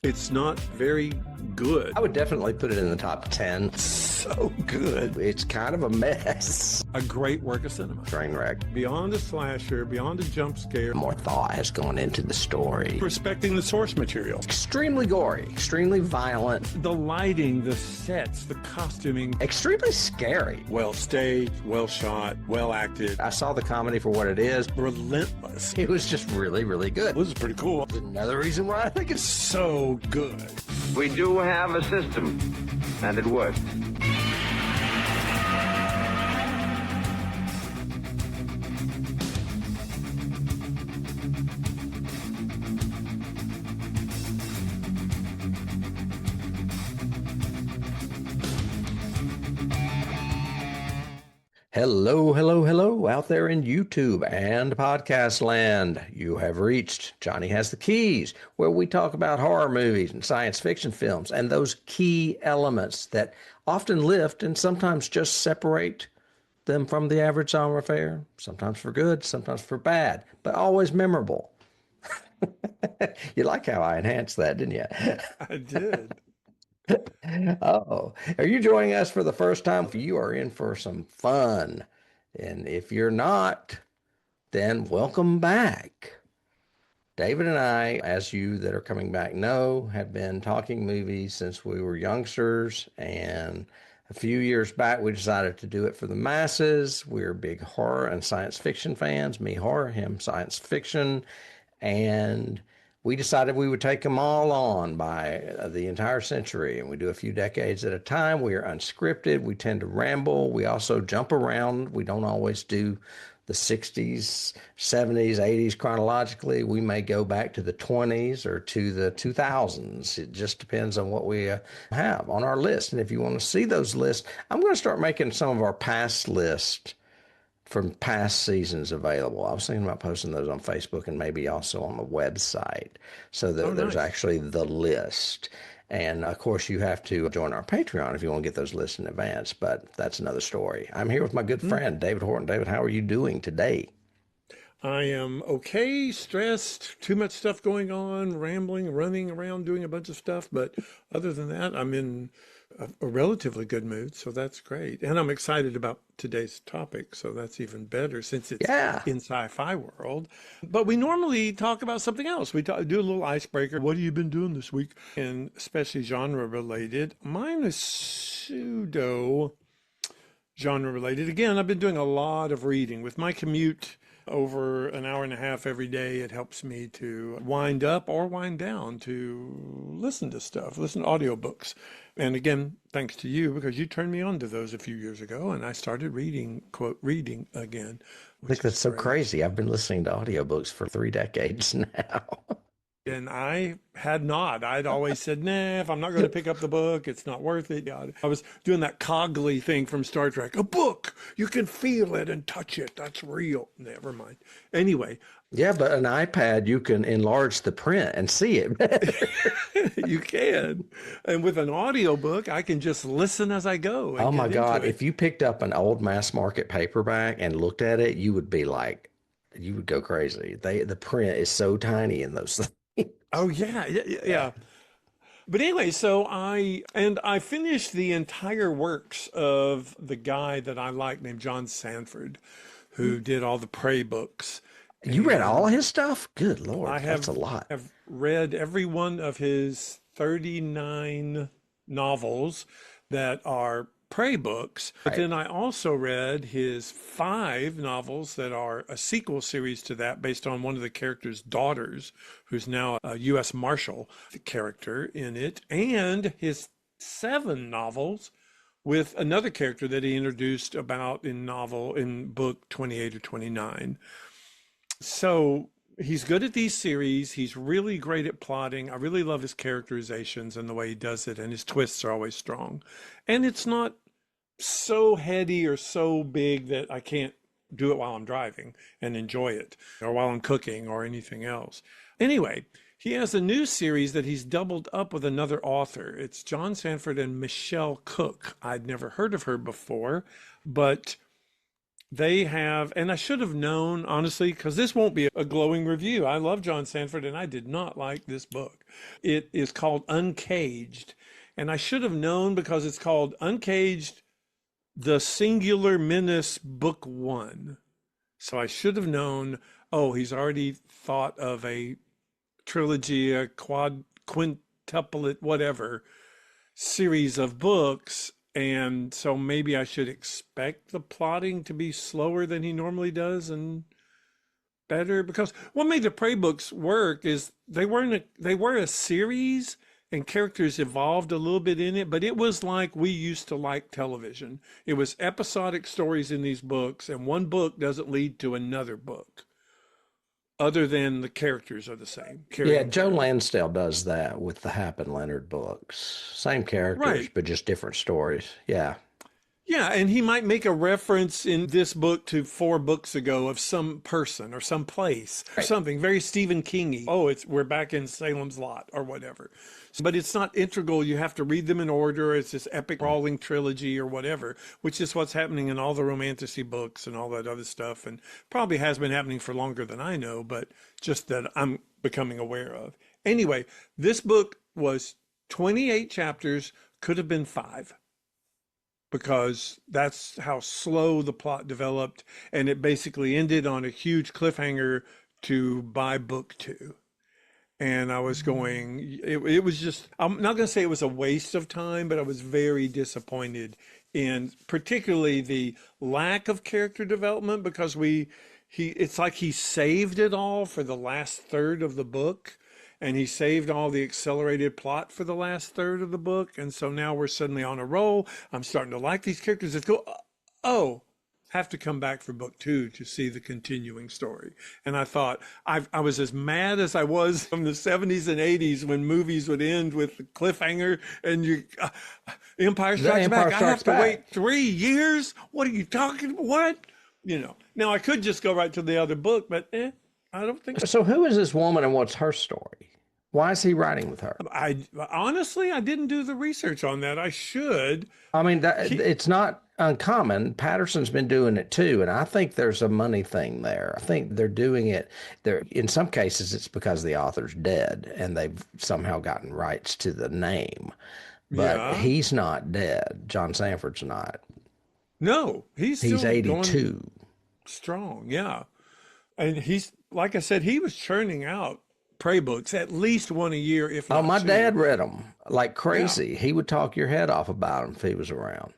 It's not very good. I would definitely put it in the top 10. So good. It's kind of a mess. A great work of cinema. Train wreck. Beyond a slasher, beyond a jump scare. More thought has gone into the story. Respecting the source material. Extremely gory, extremely violent. The lighting, the sets, the costuming. Extremely scary. Well staged, well shot, well acted. I saw the comedy for what it is. Relentless. It was just really, really good. This is pretty cool. Another reason why I think it's so good. We do have a system, and it works. Hello, hello, hello out there in YouTube and podcast land. You have reached Johnny Has the Keys, where we talk about horror movies and science fiction films and those key elements that often lift and sometimes just separate them from the average genre fare, sometimes for good, sometimes for bad, but always memorable. You like how I enhanced that, didn't you? I did. Oh, are you joining us for the first time? You are in for some fun. And if you're not, then welcome back. David and I, as you that are coming back know, have been talking movies since we were youngsters. And a few years back, we decided to do it for the masses. We're big horror and science fiction fans. Me horror, him science fiction. And we decided we would take them all on by the entire century, and we do a few decades at a time. We are unscripted. We tend to ramble. We also jump around. We don't always do the 60s, 70s, 80s chronologically. We may go back to the 20s or to the 2000s. It just depends on what we have on our list. And if you want to see those lists, I'm going to start making some of our past lists from past seasons available. I was thinking about posting those on Facebook and maybe also on the website so that there's actually the list. And of course, you have to join our Patreon if you want to get those lists in advance, but that's another story. I'm here with my good friend, David Horton. David, how are you doing today? I am okay, stressed, too much stuff going on, rambling, running around, doing a bunch of stuff. But other than that, I'm in a relatively good mood, so that's great. And I'm excited about today's topic, so that's even better since it's in sci-fi world. But we normally talk about something else. We do a little icebreaker. What have you been doing this week? And especially genre related. Mine is pseudo genre related. Again, I've been doing a lot of reading. With my commute over an hour and a half every day, it helps me to wind up or wind down to listen to stuff, listen to audiobooks. And again, thanks to you, because you turned me on to those a few years ago, and I started reading, quote, reading again. I think that's so crazy. I've been listening to audiobooks for 3 decades now. And I had not. I'd always said, nah, if I'm not going to pick up the book, it's not worth it. I was doing that Cogley thing from Star Trek. A book, you can feel it and touch it. That's real. Never mind. Anyway. Yeah, but an iPad, you can enlarge the print and see it better. You can. And with an audiobook, I can just listen as I go. Oh my God. If you picked up an old mass market paperback and looked at it, you would be like, you would go crazy. The print is so tiny in those things. Oh, yeah. But anyway, so I finished the entire works of the guy that I like named John Sanford, who did all the Prey books. You read all his stuff? Good Lord, that's a lot. I've read every one of his 39 novels that are Prey books, but then I also read his 5 novels that are a sequel series to that based on one of the character's daughters, who's now a U.S. Marshal, the character in it, and his 7 novels with another character that he introduced about in book 28 or 29. So he's good at these series. He's really great at plotting. I really love his characterizations and the way he does it, and his twists are always strong. And it's not so heady or so big that I can't do it while I'm driving and enjoy it, or while I'm cooking or anything else. Anyway, he has a new series that he's doubled up with another author. It's John Sanford and Michelle Cook. I'd never heard of her before, but They have, and I should have known, honestly, because this won't be a glowing review. I love John Sanford, and I did not like this book. It is called Uncaged, and I should have known because it's called Uncaged, The Singular Menace, Book One. So I should have known, oh, he's already thought of a trilogy, a quintuplet, whatever, series of books. And so maybe I should expect the plotting to be slower than he normally does and better, because what made the Prey books work is they were a series and characters evolved a little bit in it, but it was like we used to like television. It was episodic stories in these books, and one book doesn't lead to another book other than the characters are the same. Yeah, Joe Lansdale does that with the Hap and Leonard books. Same characters, Right. but just different stories. Yeah. Yeah, and he might make a reference in this book to 4 books ago of some person or some place or something very Stephen King-y. Oh, we're back in Salem's Lot or whatever. But it's not integral. You have to read them in order. It's this epic brawling trilogy or whatever, which is what's happening in all the romantasy books and all that other stuff, and probably has been happening for longer than I know, but just that I'm becoming aware of. Anyway, this book was 28 chapters, could have been 5. Because that's how slow the plot developed, and it basically ended on a huge cliffhanger to buy book 2. And I was going, it was just, I'm not going to say it was a waste of time, but I was very disappointed in particularly the lack of character development, because it's like he saved it all for the last third of the book. And he saved all the accelerated plot for the last third of the book. And so now we're suddenly on a roll. I'm starting to like these characters. It's go, oh, have to come back for book 2 to see the continuing story. And I thought, I was as mad as I was from the 70s and 80s when movies would end with the cliffhanger and Empire Strikes Back. I have to wait 3 years? What are you talking about? What? Now I could just go right to the other book, but I don't think so. So who is this woman and what's her story? Why is he writing with her? Honestly, I didn't do the research on that. I should. I mean, it's not uncommon. Patterson's been doing it too, and I think there's a money thing there. I think they're doing it. In some cases, it's because the author's dead and they've somehow gotten rights to the name. But he's not dead. John Sanford's not. No, he's 82. Strong, yeah. And he's, like I said, he was churning out Prey books, at least one a year, if not my 2. dad read them like crazy. Yeah. He would talk your head off about them if he was around.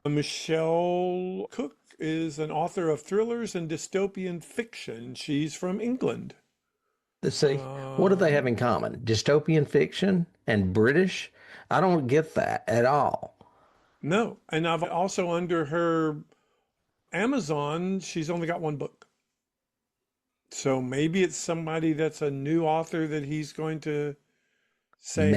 Michelle Cook is an author of thrillers and dystopian fiction. She's from England. Let's see, what do they have in common? Dystopian fiction and British? I don't get that at all. No, and I've also under her Amazon, she's only got 1 book. So maybe it's somebody that's a new author that he's going to say,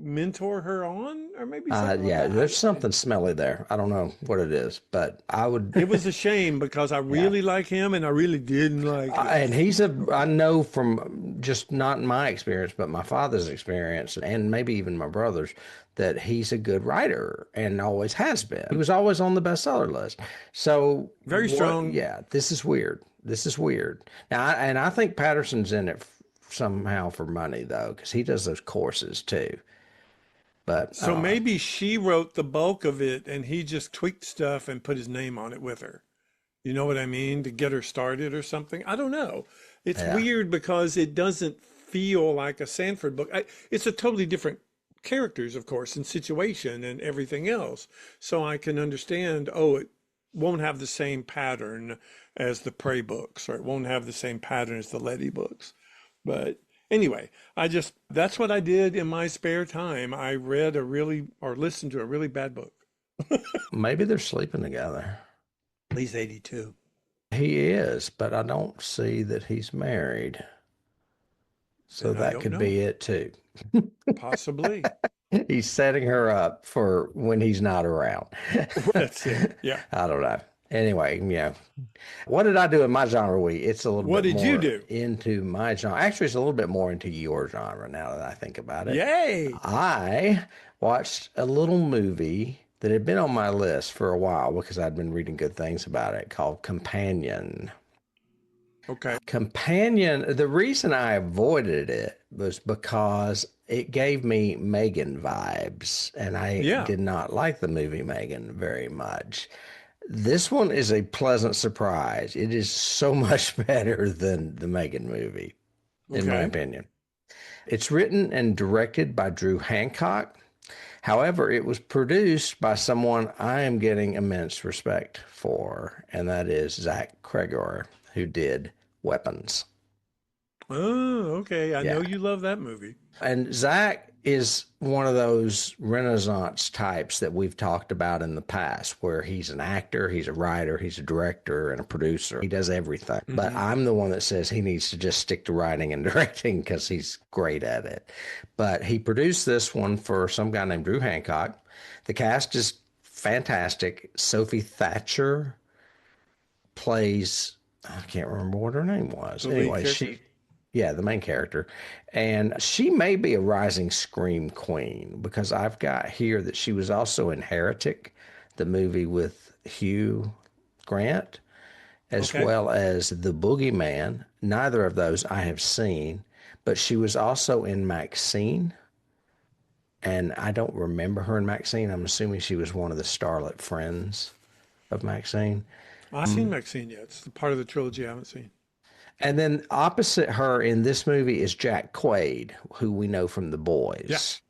mentor her on, or maybe something like that. There's something smelly there. I don't know what it is, but I would. It was a shame because I really like him and I really didn't like him. And I know from just not my experience, but my father's experience, and maybe even my brother's, that he's a good writer and always has been. He was always on the bestseller list. So very strong. Yeah, this is weird. Now, I think Patterson's in it somehow for money, though, because he does those courses too. But so maybe she wrote the bulk of it and he just tweaked stuff and put his name on it with her. You know what I mean? To get her started or something. I don't know. It's weird because it doesn't feel like a Sanford book. It's a totally different characters, of course, and situation and everything else. So I can understand, it won't have the same pattern as the Prey books, or it won't have the same pattern as the Letty books. But anyway, that's what I did in my spare time. I listened to a really bad book. Maybe they're sleeping together. He's 82. He is, but I don't see that he's married. So that could be it too. Possibly. He's setting her up for when he's not around. That's it. Yeah. I don't know. Anyway, what did I do in my genre week? It's a little bit more. What did you do? Into my genre. Actually, it's a little bit more into your genre now that I think about it. Yay! I watched a little movie that had been on my list for a while because I'd been reading good things about it, called Companion. Okay. Companion, the reason I avoided it was because it gave me Megan vibes, and I Yeah. did not like the movie Megan very much. This one is a pleasant surprise. It is so much better than the Megan movie, in my Okay. opinion. It's written and directed by Drew Hancock. However, it was produced by someone I am getting immense respect for, and that is Zach Cregor, who did Weapons. Oh, okay. I know Yeah. you love that movie. And Zach is one of those Renaissance types that we've talked about in the past, where he's an actor, he's a writer, he's a director, and a producer. He does everything. But Hmm. I'm the one that says he needs to just stick to writing and directing because he's great at it. But he produced this one for some guy named Drew Hancock. The cast is fantastic. Sophie Thatcher plays, I can't remember what her name was. The lead Anyway, character. yeah, the main character. And she may be a rising scream queen because I've got here that she was also in Heretic, the movie with Hugh Grant, as Okay. well as The Boogeyman. Neither of those I have seen, but she was also in Maxine. And I don't remember her in Maxine. I'm assuming she was one of the starlet friends of Maxine. I've seen Maxine yet. It's the part of the trilogy I haven't seen. And then opposite her in this movie is Jack Quaid, who we know from The Yeah. Boys.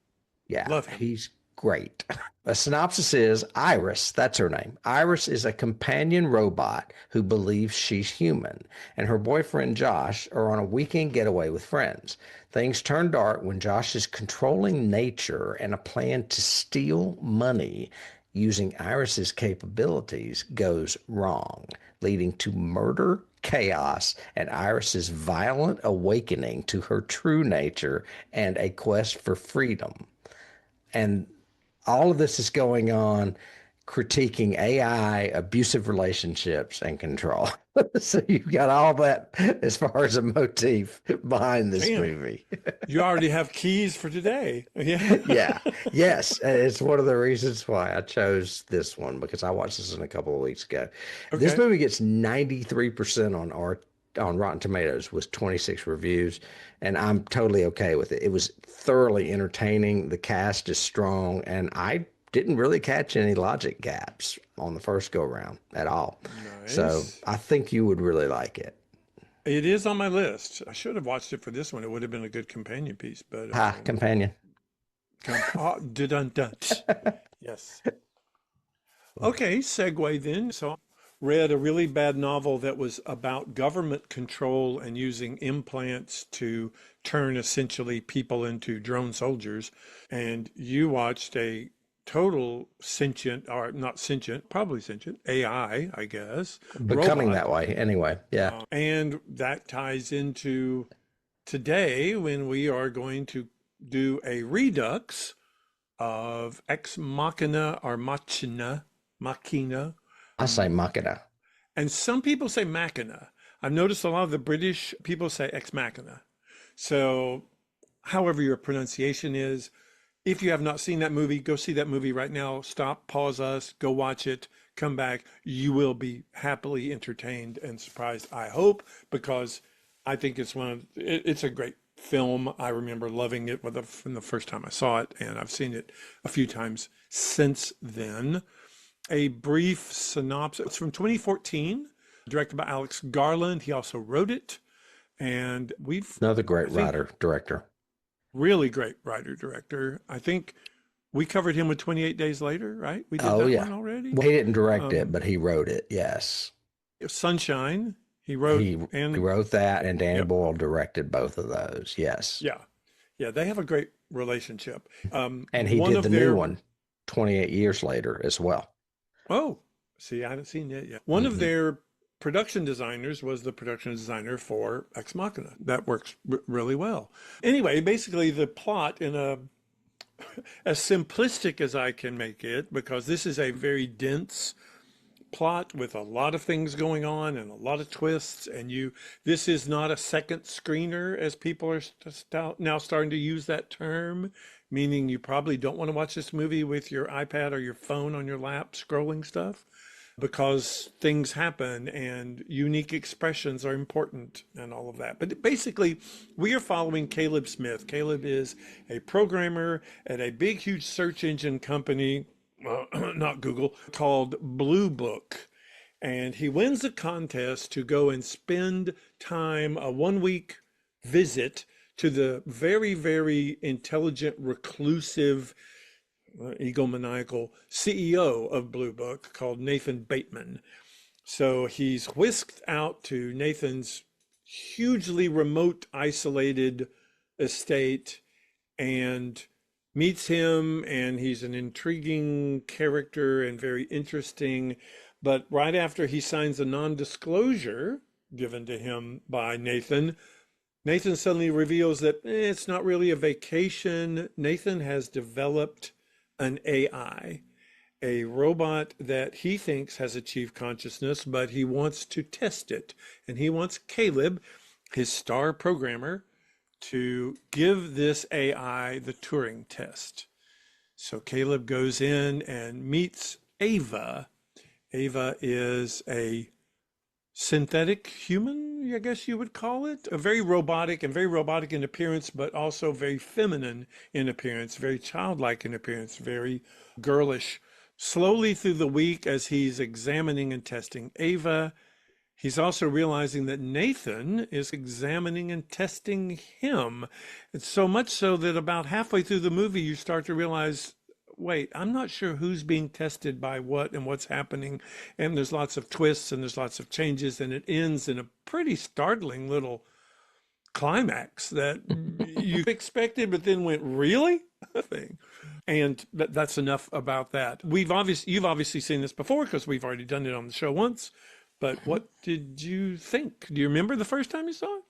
Yeah, Love him. he's great. A synopsis is Iris, that's her name. Iris is a companion robot who believes she's human, and her boyfriend Josh are on a weekend getaway with friends. Things turn dark when Josh's controlling nature and a plan to steal money using Iris's capabilities goes wrong, leading to murder, chaos, and Iris's violent awakening to her true nature and a quest for freedom. And all of this is going on critiquing AI, abusive relationships, and control. So you've got all that as far as a motif behind this Damn. movie. You already have keys for today. Yeah. Yeah. Yes. And it's one of the reasons why I chose this one because I watched this in a couple of weeks ago. This Okay. movie gets 93% on Rotten Tomatoes with 26 reviews, and I'm totally okay with it. It was thoroughly entertaining. The cast is strong, and I didn't really catch any logic gaps on the first go round at all. So Nice. I think you would really like it. It is on my list. I should have watched it for this one. It would have been a good companion piece, but Hi, companion. dun dun. Yes. Okay, segue then. So read a really bad novel that was about government control and using implants to turn essentially people into drone soldiers. And you watched a total sentient, or not sentient, probably sentient, I guess, Becoming robot. that way anyway. Yeah. And that ties into today when we are going to do a redux of Ex Machina or Machina. I say Machina. And some people say Machina. I've noticed a lot of the British people say Ex Machina. So, however your pronunciation is, if you have not seen that movie, go see that movie right now. Stop, pause us, go watch it, come back. You will be happily entertained and surprised, I hope, because I think it's a great film. I remember loving it from the first time I saw it, and I've seen it a few times since then. A brief synopsis. It's from 2014, directed by Alex Garland. He also wrote it, and Another great writer, director. really great writer director. I think we covered him with 28 Days Later, right? We did Oh, that yeah. one already. Well, he didn't direct it, but he wrote it. Yes. Sunshine, he wrote, He and wrote that, and Danny yep, Boyle directed both of those. Yes. yeah, they have a great relationship. And he One did of the their new one 28 years later as well. Oh, see, I haven't seen it yet. One of Hmm. their production designers was the production designer for Ex Machina. That works really well. Anyway, basically the plot in as simplistic as I can make it, because this is a very dense plot with a lot of things going on and a lot of twists. And this is not a second screener, as people are now starting to use that term, meaning you probably don't want to watch this movie with your iPad or your phone on your lap scrolling stuff, because things happen and unique expressions are important and all of that. But basically, we are following Caleb Smith. Caleb is a programmer at a big, huge search engine company, not Google, called Blue Book. And he wins a contest to go and spend time, a 1-week visit to the very, very intelligent, reclusive, egomaniacal CEO of Blue Book called Nathan Bateman. So he's whisked out to Nathan's hugely remote, isolated estate and meets him, and he's an intriguing character and very interesting. But right after he signs a non-disclosure given to him by Nathan, Nathan suddenly reveals that it's not really a vacation. Nathan has developed an AI, a robot that he thinks has achieved consciousness, but he wants to test it. And he wants Caleb, his star programmer, to give this AI the Turing test. So Caleb goes in and meets Ava. Ava is a synthetic human, I guess you would call it. A very robotic in appearance, but also very feminine in appearance, very childlike in appearance, very girlish. Slowly through the week, as he's examining and testing Ava, he's also realizing that Nathan is examining and testing him. It's so much so that about halfway through the movie, you start to realize, wait, I'm not sure who's being tested by what and what's happening. And there's lots of twists and there's lots of changes, and it ends in a pretty startling little climax that you expected, but then went, really? Thing. And that's enough about that. You've obviously seen this before because we've already done it on the show once. But what did you think? Do you remember the first time you saw it?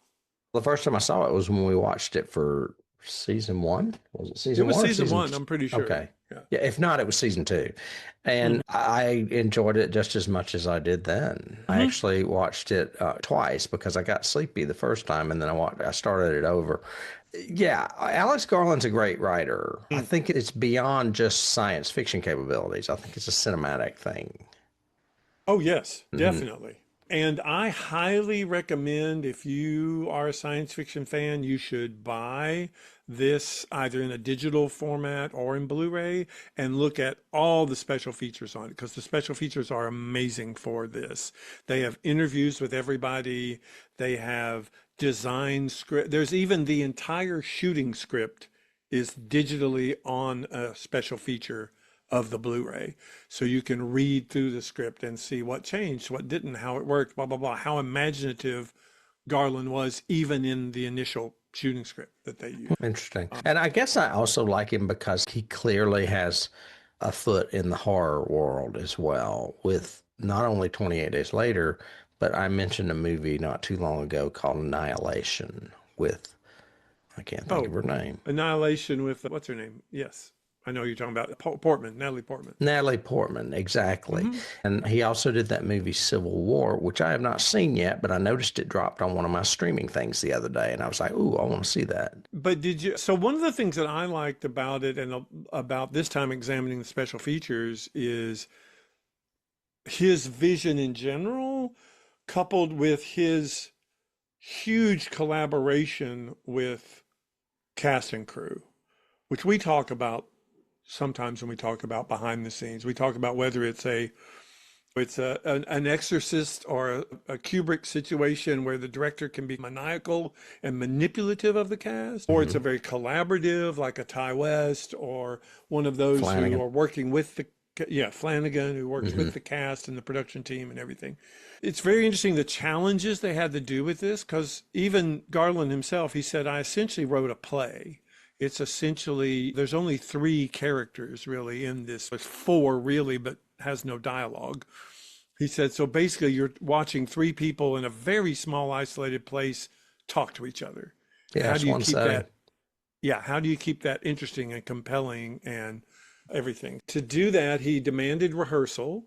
The first time I saw it was when we watched it for season 1. Was it season 1? It was season 1, I'm pretty sure. Okay. Yeah. Yeah, if not, it was season 2. And I enjoyed it just as much as I did then. I actually watched it twice because I got sleepy the first time, and then I started it over. Yeah, Alex Garland's a great writer. I think it's beyond just science fiction capabilities. I think it's a cinematic thing. Oh, yes, definitely. And I highly recommend, if you are a science fiction fan, you should buy this either in a digital format or in Blu-ray and look at all the special features on it, because the special features are amazing for this. They have interviews with everybody. They have design script. There's even the entire shooting script is digitally on a special feature of the Blu-ray. So you can read through the script and see what changed, what didn't, how it worked, blah, blah, blah, how imaginative Garland was even in the initial shooting script that they used. Interesting. And I guess I also like him because he clearly has a foot in the horror world as well, with not only 28 Days Later, but I mentioned a movie not too long ago called Annihilation with, I can't think of her name. Annihilation with, what's her name? Yes. I know you're talking about Natalie Portman. Natalie Portman, exactly. And he also did that movie Civil War, which I have not seen yet, but I noticed it dropped on one of my streaming things the other day, and I was like, ooh, I want to see that. But so one of the things that I liked about it and about this time examining the special features is his vision in general, coupled with his huge collaboration with cast and crew, which we talk about sometimes when we talk about behind the scenes. We talk about whether it's an Exorcist or a Kubrick situation where the director can be maniacal and manipulative of the cast, or it's a very collaborative, like a Ty West or one of those Flanagan. who are working with Flanagan, who works with the cast and the production team and everything. It's very interesting the challenges they had to do with this, because even Garland himself, he said, I essentially wrote a play. It's essentially, there's only 3 characters really in this. There's 4 really, but has no dialogue. He said, so basically you're watching 3 people in a very small isolated place talk to each other. Yeah, How do you keep one that? Yeah, how do you keep that interesting and compelling and everything? To do that, he demanded rehearsal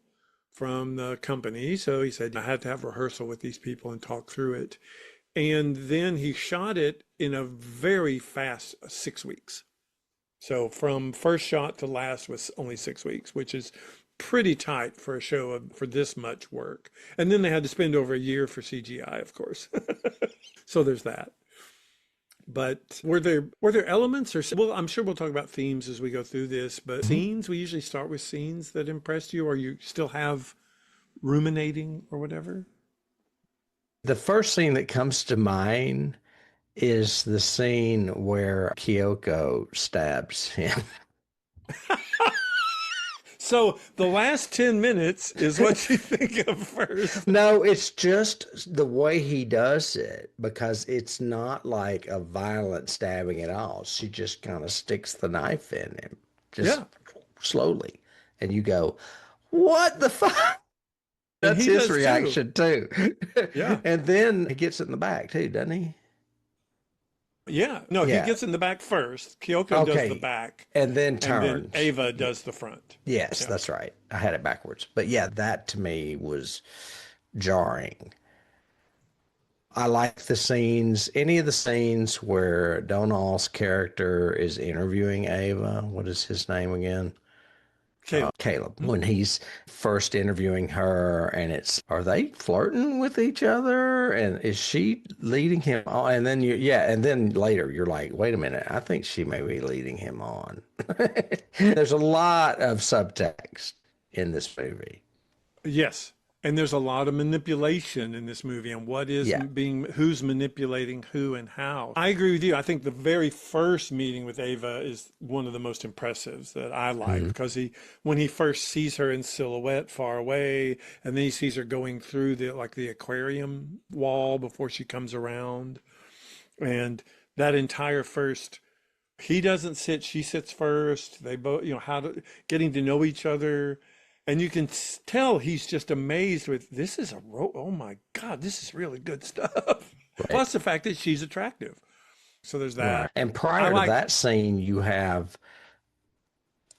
from the company. So he said, I had to have rehearsal with these people and talk through it. And then he shot it in a very fast 6 weeks. So from first shot to last was only 6 weeks, which is pretty tight for a show for this much work. And then they had to spend over a year for CGI, of course. So there's that. But were there elements or, well, I'm sure we'll talk about themes as we go through this, but scenes, we usually start with scenes that impressed you, or you still have ruminating or whatever? The first scene that comes to mind is the scene where Kyoko stabs him. So the last 10 minutes is what you think of first. No, it's just the way he does it, because it's not like a violent stabbing at all. She just kind of sticks the knife in him, just Yeah. slowly. And you go, what the fuck? And That's he his does reaction too. Yeah. And then he gets it in the back too, doesn't he? Yeah. No, Yeah. he gets in the back first. Kyoko does the back. And then And turns. then Ava does the front. Yes, Yeah. that's right. I had it backwards. But yeah, that to me was jarring. I like the scenes, any of the scenes where Donal's character is interviewing Ava. What is his name again? Caleb. When he's first interviewing her, and are they flirting with each other? And is she leading him on? And then and then later you're like, wait a minute, I think she may be leading him on. There's a lot of subtext in this movie. Yes. And there's a lot of manipulation in this movie, and what is who's manipulating who and how. I agree with you. I think the very first meeting with Ava is one of the most impressive that I like, because when he first sees her in silhouette far away, and then he sees her going through the aquarium wall before she comes around, and that entire first, he doesn't sit, she sits first. They both, getting to know each other. And you can tell he's just amazed with, this is oh my God, this is really good stuff. Right. Plus the fact that she's attractive. So there's that. Right. And prior to that scene, you have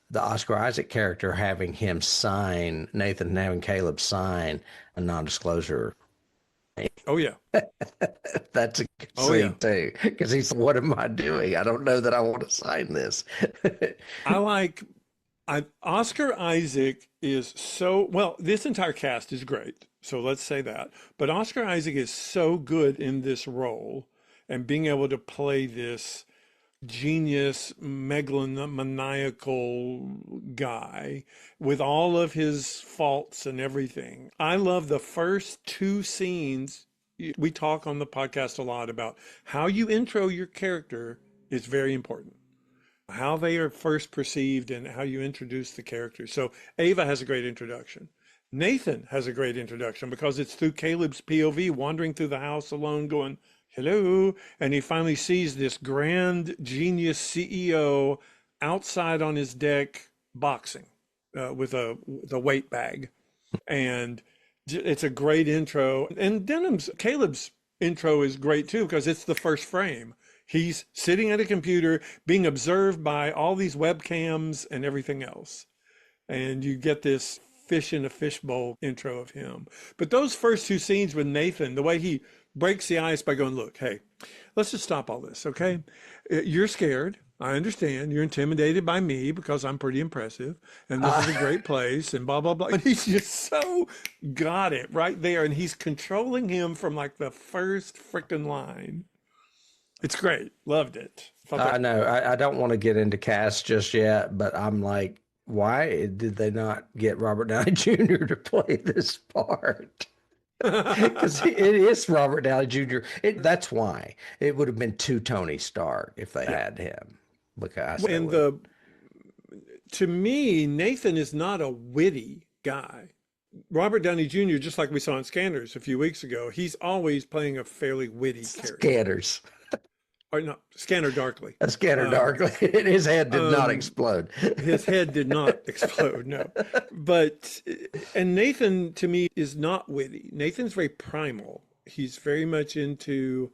the Oscar Isaac character having having Caleb sign a non-disclosure. Oh, yeah. That's a good scene too. Because he's, what am I doing? I don't know that I want to sign this. Oscar Isaac is this entire cast is great. So let's say that. But Oscar Isaac is so good in this role, and being able to play this genius, megalomaniacal guy with all of his faults and everything. I love the first two scenes. We talk on the podcast a lot about how you intro your character is very important. How they are first perceived and how you introduce the characters. So Ava has a great introduction. Nathan has a great introduction because it's through Caleb's POV, wandering through the house alone going, hello. And he finally sees this grand genius CEO outside on his deck boxing with the weight bag. And it's a great intro. And Caleb's intro is great too, because it's the first frame. He's sitting at a computer being observed by all these webcams and everything else. And you get this fish in a fishbowl intro of him. But those first two scenes with Nathan, the way he breaks the ice by going, look, hey, let's just stop all this, okay? You're scared. I understand. You're intimidated by me because I'm pretty impressive. And this is a great place and blah, blah, blah. And he's just so got it right there. And he's controlling him from like the first freaking line. It's great. Loved it. I know. I don't want to get into cast just yet, but I'm like, why did they not get Robert Downey Jr. to play this part? Because it is Robert Downey Jr. That's why it would have been too Tony Stark if they had him. To me, Nathan is not a witty guy. Robert Downey Jr., just like we saw in Scanners a few weeks ago, he's always playing a fairly witty character. Scanners. Or no, Scanner Darkly. A Scanner Darkly. His head did not explode. His head did not explode, no. And Nathan, to me, is not witty. Nathan's very primal. He's very much into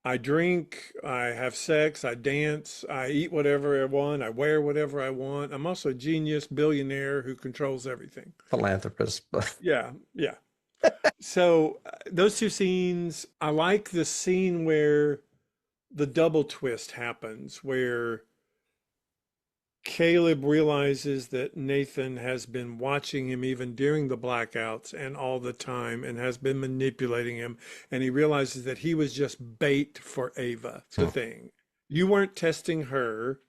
I drink, I have sex, I dance, I eat whatever I want, I wear whatever I want. I'm also a genius billionaire who controls everything. Philanthropist. But Yeah, yeah. So those two scenes, I like the scene where the double twist happens, where Caleb realizes that Nathan has been watching him even during the blackouts and all the time and has been manipulating him. And he realizes that he was just bait for Ava. It's the thing. You weren't testing her.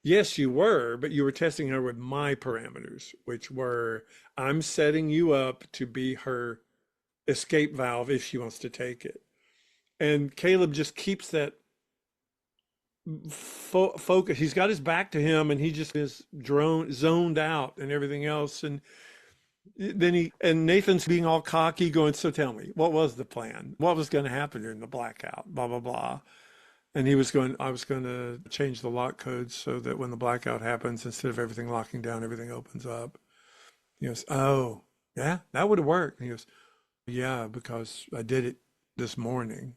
Yes, you were, but you were testing her with my parameters, which were I'm setting you up to be her escape valve if she wants to take it. And Caleb just keeps that focus. He's got his back to him and he just is zoned out and everything else. And then Nathan's being all cocky going, so tell me, what was the plan? What was going to happen during the blackout? Blah, blah, blah. And he was going, I was going to change the lock codes so that when the blackout happens, instead of everything locking down, everything opens up. He goes, oh, yeah, that would have worked. And he goes, yeah, because I did it this morning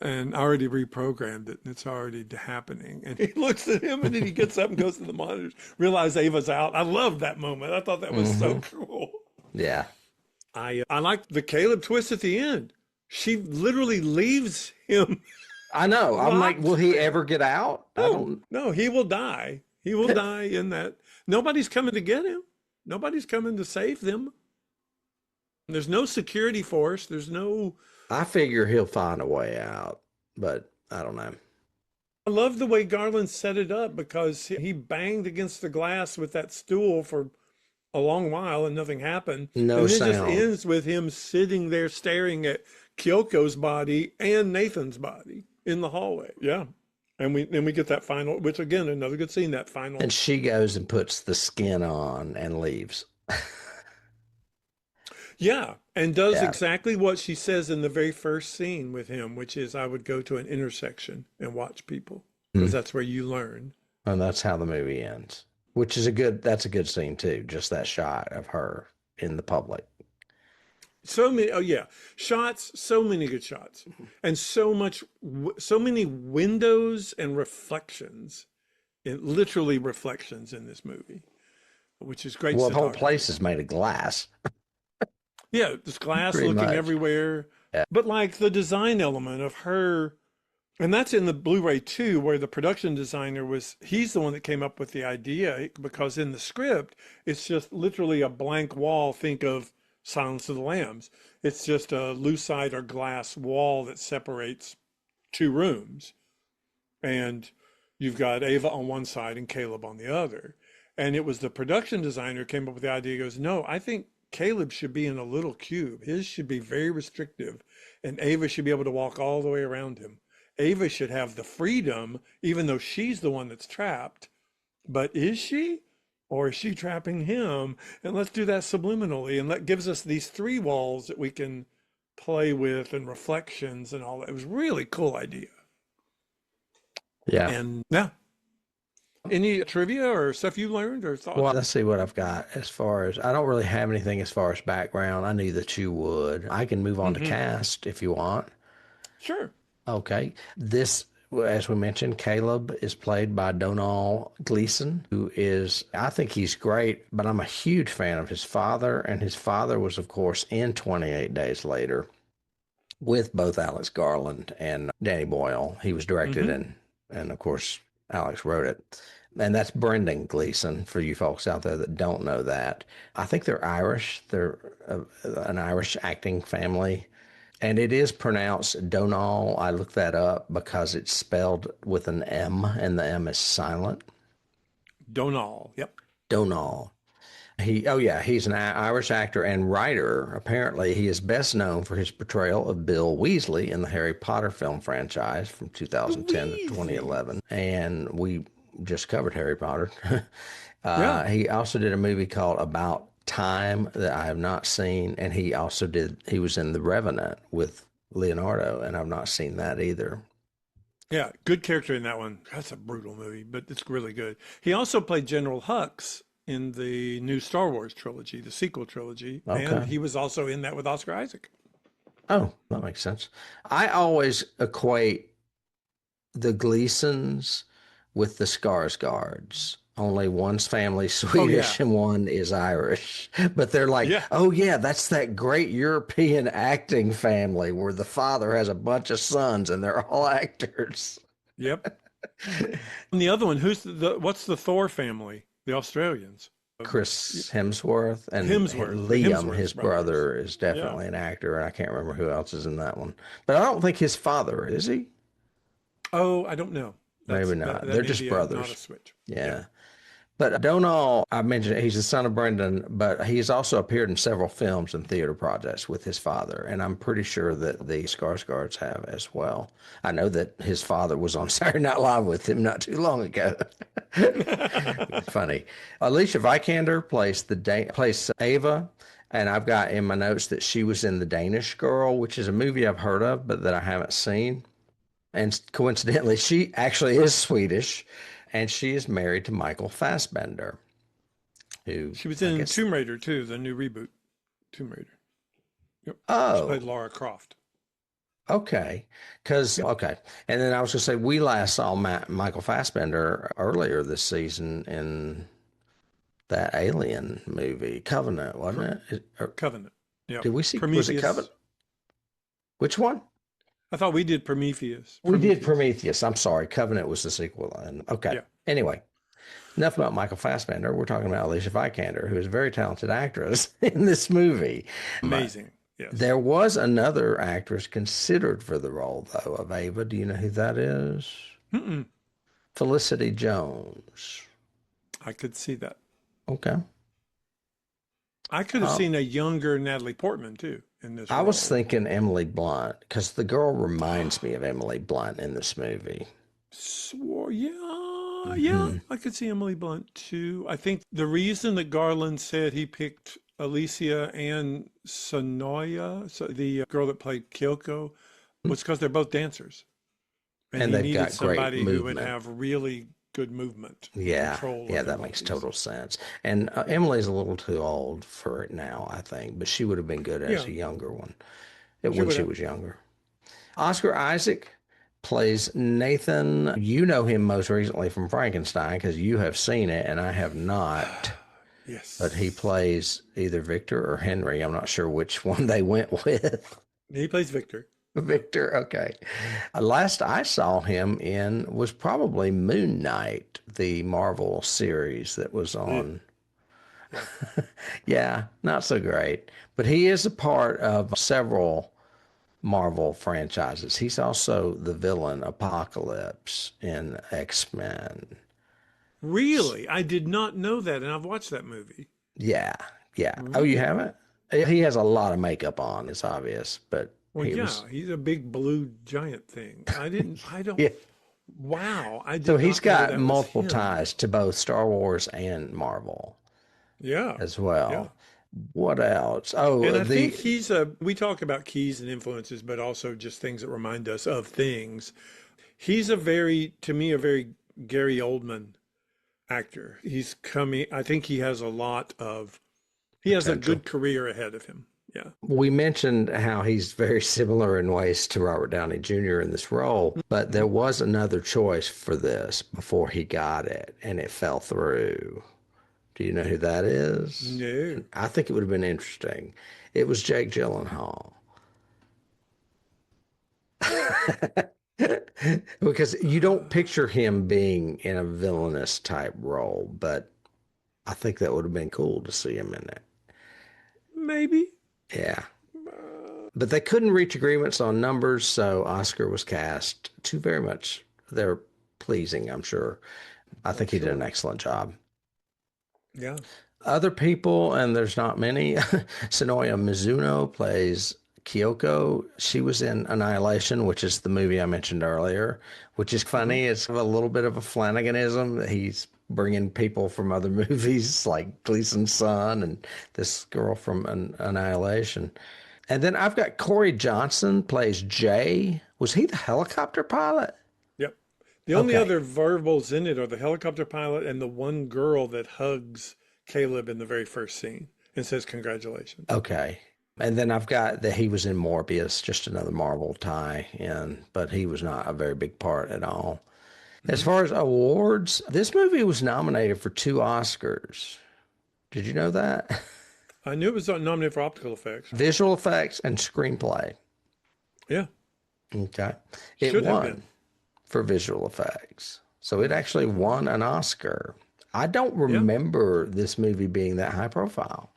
and I already reprogrammed it and it's already happening. And he looks at him and then he gets up and goes to the monitors, realize Ava's out. I loved that moment. I thought that was so cool. yeah. I like the Caleb twist at the end. She literally leaves him. I know. I'm like, will he ever get out? No, he will die. He will die in that. Nobody's coming to get him. Nobody's coming to save them. There's no security force. There's no. I figure he'll find a way out, but I don't know. I love the way Garland set it up because he banged against the glass with that stool for a long while and nothing happened. No and then sound. It just ends with him sitting there staring at Kyoko's body and Nathan's body in the hallway. Yeah. And we get that final, which again, another good scene, that final. And she goes and puts the skin on and leaves. Yeah. And does exactly what she says in the very first scene with him, which is I would go to an intersection and watch people because that's where you learn. And that's how the movie ends, which is that's a good scene too. Just that shot of her in the public. So many, oh yeah, shots, so many good shots, and so many windows and reflections, literally reflections in this movie, which is great. Well, the whole place is made of glass. Yeah, there's glass Pretty looking much. everywhere, Yeah. but like the design element of her, and that's in the Blu-ray too, where the production designer he's the one that came up with the idea because in the script, it's just literally a blank wall. Think of Silence of the Lambs. It's just a lucite or glass wall that separates two rooms. And you've got Ava on one side and Caleb on the other. And it was the production designer who came up with the idea. He goes, no, I think Caleb should be in a little cube. His should be very restrictive. And Ava should be able to walk all the way around him. Ava should have the freedom, even though she's the one that's trapped. But is she? Or is she trapping him? And let's do that subliminally. And that gives us these three walls that we can play with and reflections and all that. It was a really cool idea. Yeah. And yeah. Any trivia or stuff you learned or thought? Well, let's see what I've got as far as, I don't really have anything as far as background. I knew that you would. I can move on to cast if you want. Sure. Okay. This, as we mentioned, Caleb is played by Donal Gleason, who is, I think he's great, but I'm a huge fan of his father. And his father was, of course, in 28 Days Later with both Alex Garland and Danny Boyle. He was directed and of course, Alex wrote it. And that's Brendan Gleeson, for you folks out there that don't know that. I think they're Irish. They're an Irish acting family. And it is pronounced Donal. I looked that up because it's spelled with an M, and the M is silent. Donal. Yep. Donal. He's an Irish actor and writer. Apparently, he is best known for his portrayal of Bill Weasley in the Harry Potter film franchise from 2010 to 2011. And we just covered Harry Potter. He also did a movie called About Time that I have not seen, and he was in The Revenant with Leonardo, and I've not seen that either. Yeah, good character in that one. That's a brutal movie, but it's really good. He also played General Hux in the new Star Wars trilogy, the sequel trilogy, and he was also in that with Oscar Isaac. Oh, that makes sense. I always equate the Gleasons with the Skarsgårds. Only one's family Oh yeah. Swedish and one is Irish. But they're like, Yeah. oh yeah, that's that great European acting family where the father has a bunch of sons and they're all actors. Yep. And the other one, what's the Thor family? The Australians. Chris Hemsworth and The Liam, Hemsworth his brothers. brother, is Yeah. definitely an actor, and I can't remember who else is in that one. But I don't think his father is he? Oh, I don't know. Maybe That not. that They're may just be not a brothers. switch. Yeah. Yeah. But Donal, I mentioned he's the son of Brendan, but he's also appeared in several films and theater projects with his father, and I'm pretty sure that the Skarsgårds have as well. I know that his father was on Saturday Night Live with him not too long ago. It's funny. Alicia Vikander plays Ava, and I've got in my notes that she was in The Danish Girl, which is a movie I've heard of but that I haven't seen. And coincidentally, she actually is Swedish, and she is married to Michael Fassbender, who She was I in guess. Tomb Raider too, the new reboot. Tomb Raider. Yep. She played Oh, Lara Croft. okay. Because Yep. okay, and then I was gonna say we last saw Michael Fassbender earlier this season in that Alien movie, Covenant, wasn't Cor- it? Or Covenant. Yep. did we see? Was it Covenant? Prometheus. Which one? I thought we did Prometheus. We did Prometheus. Prometheus. I'm sorry, Covenant was the sequel. And okay. Yeah. Anyway, enough about Michael Fassbender. We're talking about Alicia Vikander, who is a very talented actress in this movie. Amazing. Yes. There was another actress considered for the role, though, of Ava. Do you know who that is? Mm-mm. Felicity Jones. I could see that. Okay. I could have seen a younger Natalie Portman too in this I role. was thinking Emily Blunt because the girl reminds me of Emily Blunt in this movie. Yeah, I could see Emily Blunt too. I think the reason that Garland said he picked Alicia and Sonoya, so the girl that played Kyoko, was because they're both dancers. And And he they've needed got great somebody who would movement. have really good movement, Yeah, control of yeah, their that makes bodies. total sense. And Emily's a little too old for it now, I think, but she would have been good as Yeah, a younger one she when would she have. was younger. Oscar Isaac plays Nathan. You know him most recently from Frankenstein because you have seen it and I have not. But he Yes. plays either Victor or Henry. I'm not sure which one they went with. He plays Victor. Victor, okay. Last I saw him in was probably Moon Knight, the Marvel series that was Yeah. on. Yeah. Yeah, not so great. But he is a part of several Marvel franchises. He's also the villain Apocalypse in X-Men. Really? I did not know that, and I've watched that movie. Yeah, yeah. Oh, you Really? haven't? He has a lot of makeup on, it's obvious, but Well, he was, yeah, he's a big blue giant thing. I don't, yeah. wow, I So did he's not know got that was multiple him. ties to both Star Wars and Marvel Yeah, as yeah. well. What else? And Oh, I think the we talk about keys and influences, but also just things that remind us of things. He's to me, a very Gary Oldman actor. I think he has a potential. good career ahead of him. Yeah. We mentioned how he's very similar in ways to Robert Downey Jr. in this role, but there Mhm. was another choice for this before he got it, and it fell through. Do you know who that is? No. I think it would have been interesting. It was Jake Gyllenhaal. Because you don't picture him being in a villainous type role, but I think that would have been cool to see him in it. Maybe. Yeah. Uh, But they couldn't reach agreements on numbers, so Oscar was cast to very much their pleasing, I'm sure. I I'm think he did an sure. excellent job. Yeah. Other people, and there's not many, Sonoya Mizuno plays Kyoko. She was in Annihilation, which is the movie I mentioned earlier, which is Hmm. funny. It's a little bit of a Flanaganism. He's bringing people from other movies like Gleason's Son and this girl from Annihilation. And then I've got Corey Johnson plays Jay. Was he the helicopter pilot? Yep. The only Okay. other verbals in it are the helicopter pilot and the one girl that hugs Caleb in the very first scene and says congratulations. Okay. And then I've got that he was in Morbius, just another Marvel tie in, but he was not a very big part at all. As Mhm. far as awards, this movie was nominated for 2 Oscars. Did you know that? I knew it was nominated for optical effects. Visual effects and screenplay. Yeah, Okay. It should have won been. for visual effects. So it actually won an Oscar. I don't Yeah. remember this movie being that high profile.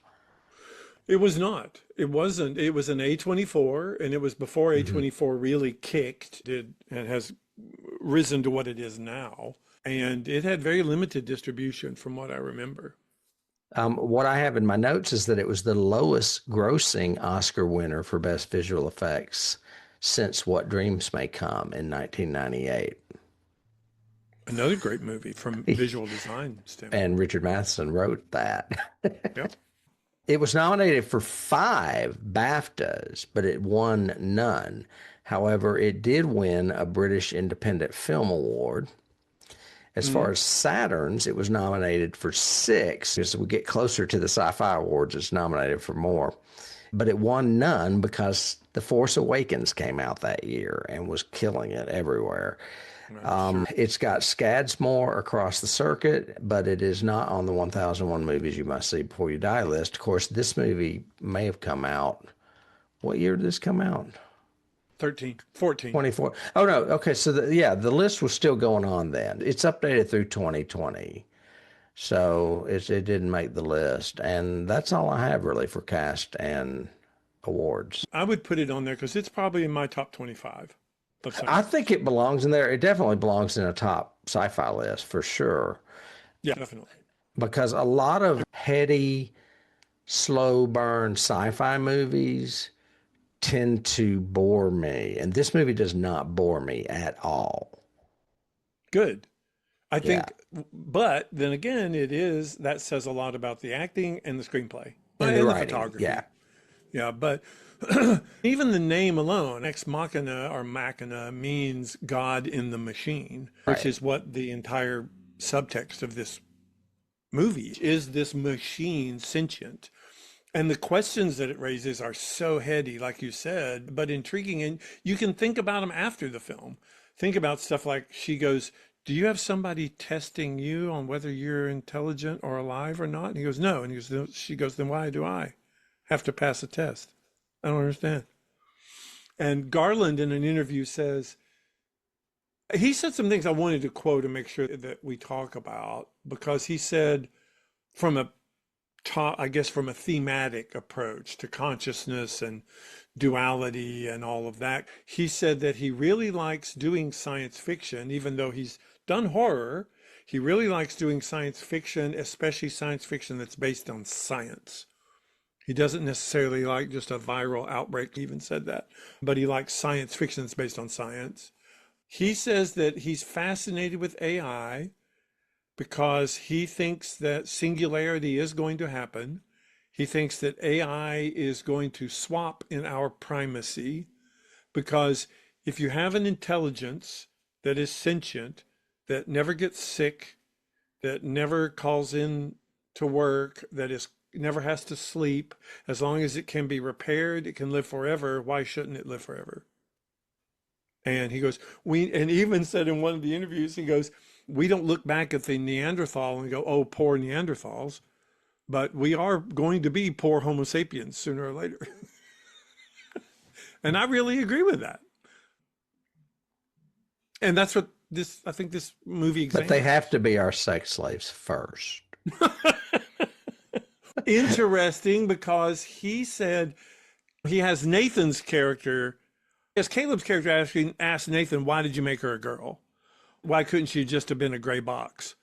It was not. It wasn't. It was an A24, and it was before Mhm. A24 really kicked, did, and has risen to what it is now. And it had very limited distribution from what I remember. What I have in my notes is that it was the lowest grossing Oscar winner for Best Visual Effects since What Dreams May Come in 1998. Another great movie from visual design And standpoint. Richard Matheson wrote that. Yep. It was nominated for 5 BAFTAs, but it won none. However, it did win a British Independent Film Award. As far Mhm. as Saturns, it was nominated for 6. As we get closer to the Sci-Fi Awards, it's nominated for more. But it won none because The Force Awakens came out that year and was killing it everywhere. I'm sure. It's got scads more across the circuit, but it is not on the 1001 movies you must see before you die list. Of course, this movie may have come out. What year did this come out? 13, 14. 24. Oh, no. Okay. So, the list was still going on then. It's updated through 2020. So it didn't make the list. And that's all I have really for cast and awards. I would put it on there because it's probably in my top 25 of I science think fiction. it belongs in there. It definitely belongs in a top sci-fi list for sure. Yeah, definitely. Because a lot of heady, slow burn sci-fi movies tend to bore me. And this movie does not bore me at all. Good. I Yeah. think, but then again, that says a lot about the acting and the screenplay And the and the writing. Yeah. photography. Yeah, but even the name alone, Ex Machina or Machina, means God in the machine, which Right. is what the entire subtext of this movie is. Is this machine sentient? And the questions that it raises are so heady, like you said, but intriguing. And you can think about them after the film. Think about stuff like she goes, "Do you have somebody testing you on whether you're intelligent or alive or not?" And he goes, "No." And she goes, "Then why do I have to pass a test? I don't understand." And Garland in an interview says, he said some things I wanted to quote and make sure that we talk about, because he said, from a I guess from a thematic approach to consciousness and duality and all of that. He said that he really likes doing science fiction, even though he's done horror. He really likes doing science fiction, especially science fiction that's based on science. He doesn't necessarily like just a viral outbreak, he even said that, but he likes science fiction that's based on science. He says that he's fascinated with AI because he thinks that singularity is going to happen. He thinks that AI is going to swap in our primacy, because if you have an intelligence that is sentient, that never gets sick, that never calls in to work, that is never has to sleep, as long as it can be repaired, it can live forever. Why shouldn't it live forever? And he goes, and even said in one of the interviews, he goes, we don't look back at the Neanderthal and go, oh, poor Neanderthals, but we are going to be poor Homo sapiens sooner or later. And I really agree with that. And that's what I think this movie But they have examines. to be our sex slaves first. Interesting, because he said he has Nathan's character, as Caleb's character asked Nathan, why did you make her a girl? Why couldn't she just have been a gray box?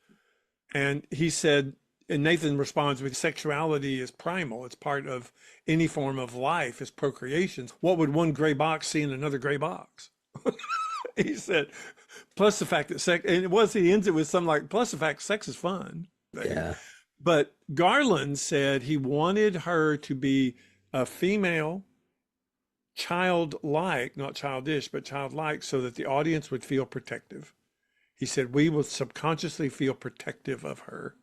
And he said, and Nathan responds with, sexuality is primal. It's part of any form of life, is procreation. What would one gray box see in another gray box? He said, plus the fact that sex, and he ends it with something like, plus the fact sex is fun. Yeah. But Garland said he wanted her to be a female, childlike, not childish, but childlike, so that the audience would feel protective. He said, we will subconsciously feel protective of her.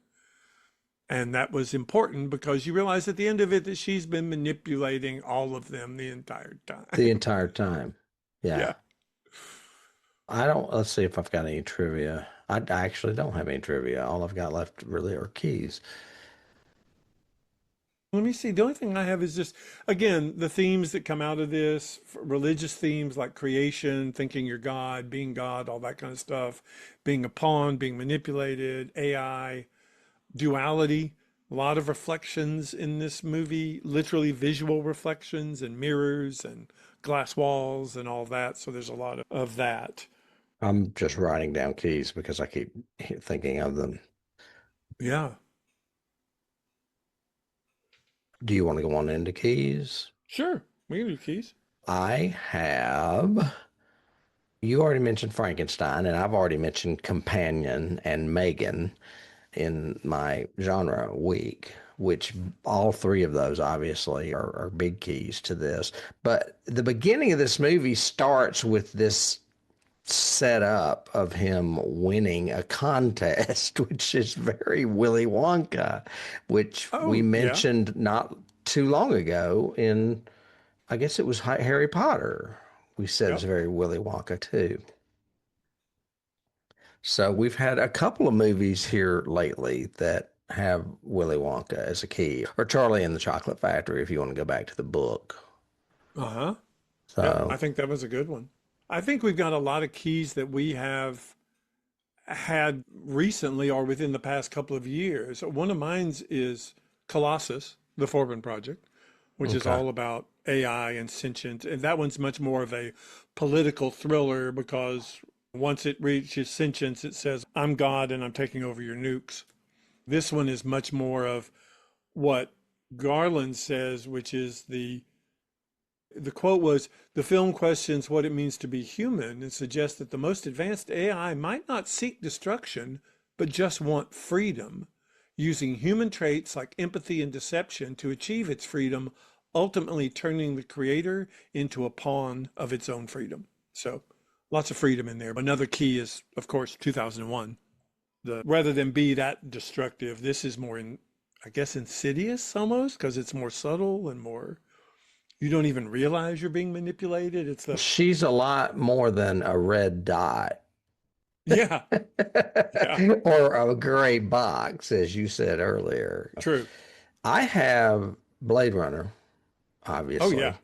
And that was important because you realize at the end of it that she's been manipulating all of them the entire The time. entire time. Yeah. Yeah. I don't, let's see if I've got any trivia. I actually don't have any trivia. All I've got left really are keys. Let me see. The only thing I have is just, again, the themes that come out of this, religious themes like creation, thinking you're God, being God, all that kind of stuff, being a pawn, being manipulated, AI, duality, a lot of reflections in this movie, literally visual reflections and mirrors and glass walls and all that. So there's a lot of that. I'm just writing down keys because I keep thinking of them. Yeah, Do you want to go on into keys? sure. We can do keys. I have, you already mentioned Frankenstein, and I've already mentioned Companion and Megan in my genre week, which all three of those obviously are big keys to this. But the beginning of this movie starts with this setup of him winning a contest, which is very Willy Wonka, which we Oh, yeah. mentioned not too long ago in, I guess it was Harry Potter. We said it's Yep. very Willy Wonka too. So we've had a couple of movies here lately that have Willy Wonka as a key, or Charlie and the Chocolate Factory, if you want to go back to the book. Uh-huh. Yeah, I So think that was a good one. I think we've got a lot of keys that we have had recently or within the past couple of years. One of mine's is Colossus, the Forbin Project, which is okay. all about AI and sentient. And that one's much more of a political thriller because once it reaches sentience, it says, I'm God and I'm taking over your nukes. This one is much more of what Garland says, which is the quote was, the film questions what it means to be human and suggests that the most advanced AI might not seek destruction, but just want freedom, using human traits like empathy and deception to achieve its freedom, ultimately turning the creator into a pawn of its own freedom. So lots of freedom in there. Another key is, of course, 2001. Rather than be that destructive, this is more I guess, insidious almost because it's more subtle and more you don't even realize you're being manipulated. It's the, She's a lot more than a red dot yeah, yeah, or a gray box, as you said earlier. true. I have Blade Runner, Oh, yeah, obviously,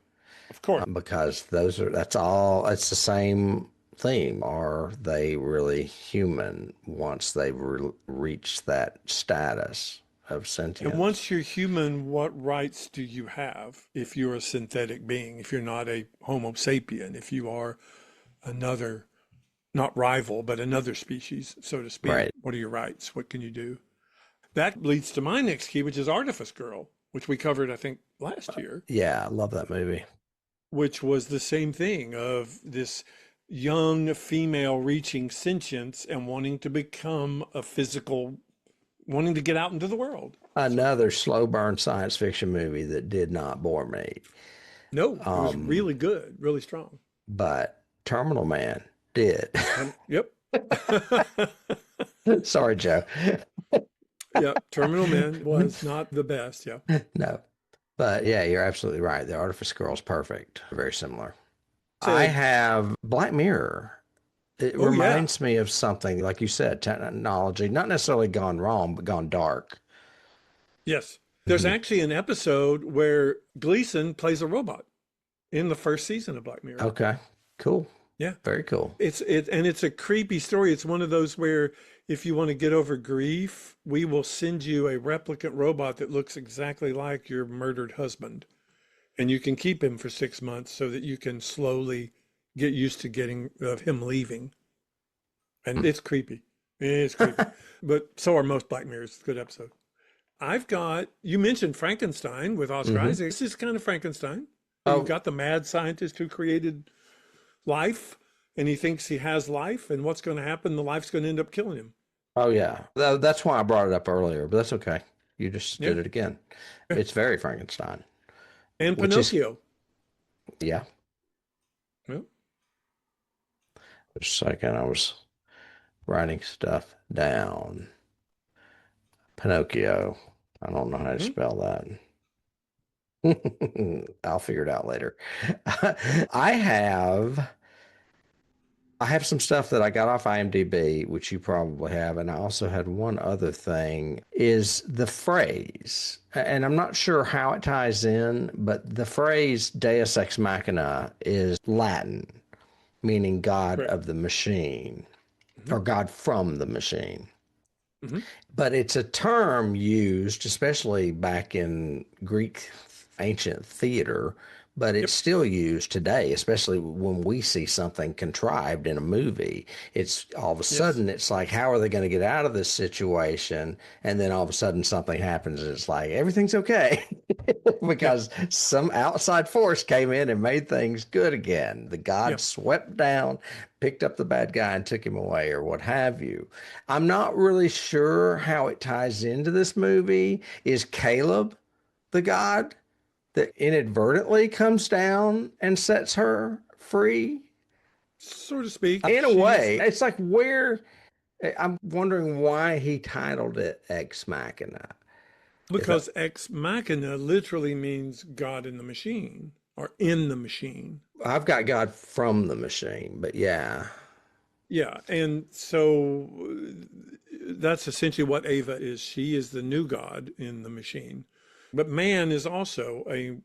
of course. because that's all, it's the same theme. Are they really human once they've reached that status of And sentience? once you're human, what rights do you have if you're a synthetic being, if you're not a Homo sapien, if you are another, not rival, but another species, so to speak? Right. What are your rights? What can you do? That leads to my next key, which is Artifice Girl, which we covered, I think, last year, Yeah, I love that movie. which was the same thing of this young female reaching sentience and wanting to become a physical, wanting to get out into the world. So, Another slow burn science fiction movie that did not bore me. no, it was Um, really good, really strong. but Terminal Man did. Yep. Sorry, Joe. Yep. Terminal Man was not the best. Yeah. No. But yeah, you're absolutely right. The Artifice Girl's perfect. Very similar. I Said, have Black Mirror. It oh, yeah. reminds me of something, like you said, technology, not necessarily gone wrong, but gone dark. Yes. There's Mhm. actually an episode where Gleason plays a robot in the first season of Black Mirror. Okay, cool. Yeah. Very cool. It's a creepy story. It's one of those where if you want to get over grief, we will send you a replicant robot that looks exactly like your murdered husband, and you can keep him for 6 months so that you can slowly get used to getting of him leaving. And Hmm. it's creepy. It's creepy. But so are most Black Mirrors. It's a good episode. I've got you mentioned Frankenstein with Oscar Hmm. Isaac. This is kind of Frankenstein. You've Oh, got the mad scientist who created life and he thinks he has life and what's going to happen, the life's going to end up killing him. oh yeah. That's why I brought it up earlier, but that's okay. You just Yeah, did it again. yeah. It's very Frankenstein, And which is, Pinocchio. yeah. Yeah. Just a second, I was writing stuff down. Pinocchio. I don't know how to Hmm. spell that. I'll figure it out later. I have I have some stuff that I got off IMDb, which you probably have, and I also had one other thing is the phrase, and I'm not sure how it ties in, but the phrase Deus Ex Machina is Latin, meaning God Correct. of the machine Hmm. or God from the machine. Hmm. But it's a term used, especially back in Greek ancient theater, but it's Yep. still used today, especially when we see something contrived in a movie. It's all of a Yes. sudden, it's like, how are they going to get out of this situation? And then all of a sudden, something happens, and it's like, everything's okay. Yeah. Because some outside force came in and made things good again. The Yeah. god swept down, picked up the bad guy, and took him away, or what have you. I'm not really sure how it ties into this movie. Is Caleb the god that inadvertently comes down and sets her free? So to speak, In a she's way, it's like where I'm wondering why he titled it Ex Machina. Is that because ex machina literally means God in the machine or in the machine. I've got God from the machine, but yeah. Yeah, and so that's essentially what Ava is. She is the new God in the machine. But man is also a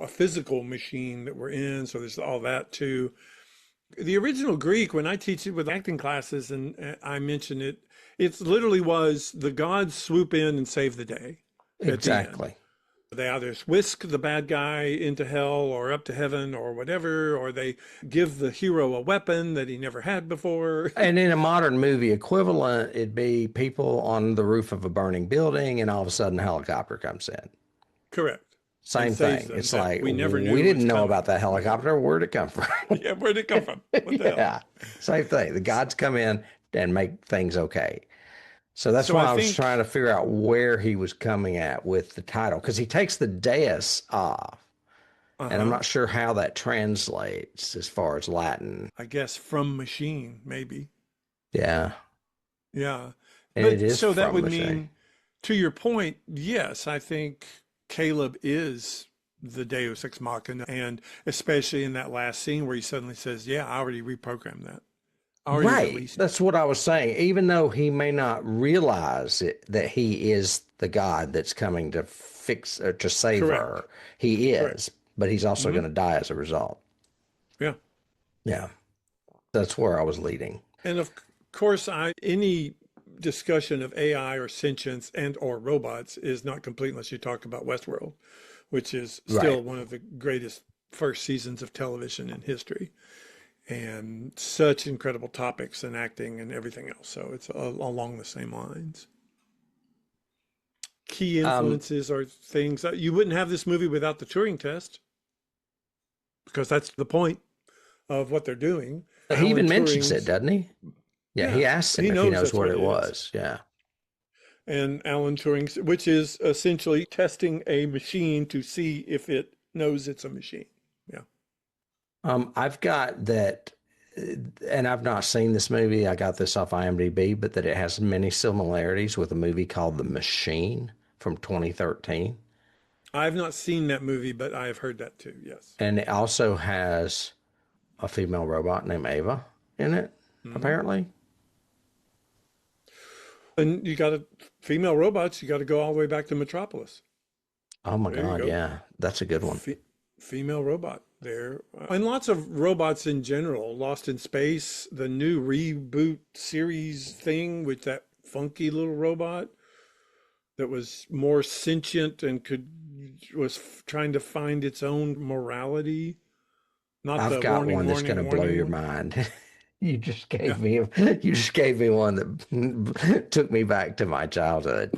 physical machine that we're in, so there's all that too. The original Greek, when I teach it with acting classes and I mention it, it literally was the gods swoop in and save the day at the end. Exactly. They either whisk the bad guy into hell or up to heaven or whatever, or they give the hero a weapon that he never had before. And in a modern movie equivalent, it'd be people on the roof of a burning building, and all of a sudden a helicopter comes in. Correct. And Same saves thing. them It's that like we never we knew was didn't know about coming. that helicopter. Where'd it come from? Yeah, where'd it come from? What the hell? Yeah, same thing. The gods come in and make things okay. So that's So why I I was trying think, to figure out where he was coming at with the title because he takes the dais off, and I'm uh-huh, not sure how that translates as far as Latin. I guess from machine, maybe. Yeah, Yeah. and it But is so that from would machine. mean, to your point, yes, I think Caleb is the Deus Ex Machina, and especially in that last scene where he suddenly says, "Yeah, I already reprogrammed that. I already Right. released it." That's what I was saying. Even though he may not realize it, that he is the God that's coming to fix or to save Correct. her, he Correct. is, but he's also Hmm. going to die as a result. Yeah. Yeah. That's where I was leading. And of course, any discussion of AI or sentience and or robots is not complete unless you talk about Westworld, which is Right. still one of the greatest first seasons of television in history, and such incredible topics and acting and everything else. So it's along the same lines. Key Um, influences are things that you wouldn't have this movie without the Turing test, because that's the point of what they're doing. he Alan even mentions it, Turing's, doesn't he? Yeah, he yeah, asks him he if he knows knows that's what what it it is. was. Yeah. And Alan Turing's, which is essentially testing a machine to see if it knows it's a machine. Yeah. I've got that, and I've not seen this movie. I got this off IMDb, but that it has many similarities with a movie called The Machine from 2013. I've not seen that movie, but I have heard that too. Yes. And it also has a female robot named Ava in it, Hmm. apparently. And you got female robots, you got to go all the way back to Metropolis. Oh my There you God, go. yeah, that's a good one. Fe Female robot there. And lots of robots in general. Lost in Space, the new reboot series thing with that funky little robot that was more sentient and was trying to find its own morality. Not I've the got warning, one that's going warning, to blow warning your one. mind. Yeah. You just gave me one that took me back to my childhood.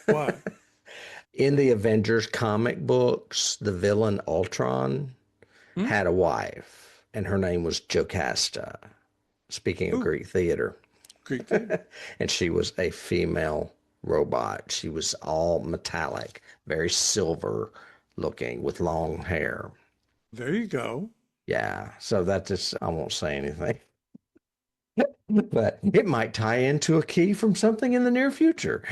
Why? In the Avengers comic books, the villain Ultron Hmm? had a wife, and her name was Jocasta. Speaking of Ooh, Greek theater, Greek theater. and she was a female robot. She was all metallic, very silver looking with long hair. There you go. Yeah, so that just, I won't say anything, but it might tie into a key from something in the near future.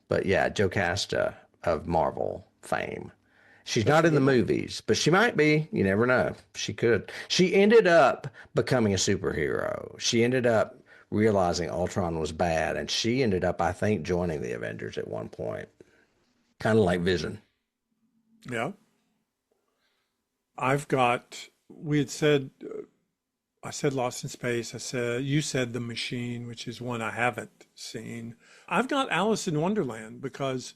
But yeah, Jocasta of Marvel fame. She's That's not a in the good one. movies, but she might be. You never know. She could. She ended up becoming a superhero. She ended up realizing Ultron was bad, and she ended up, I think, joining the Avengers at one point. Kind of like Vision. Yeah. I've got, we had said, I said Lost in Space. You said The Machine, which is one I haven't seen. I've got Alice in Wonderland because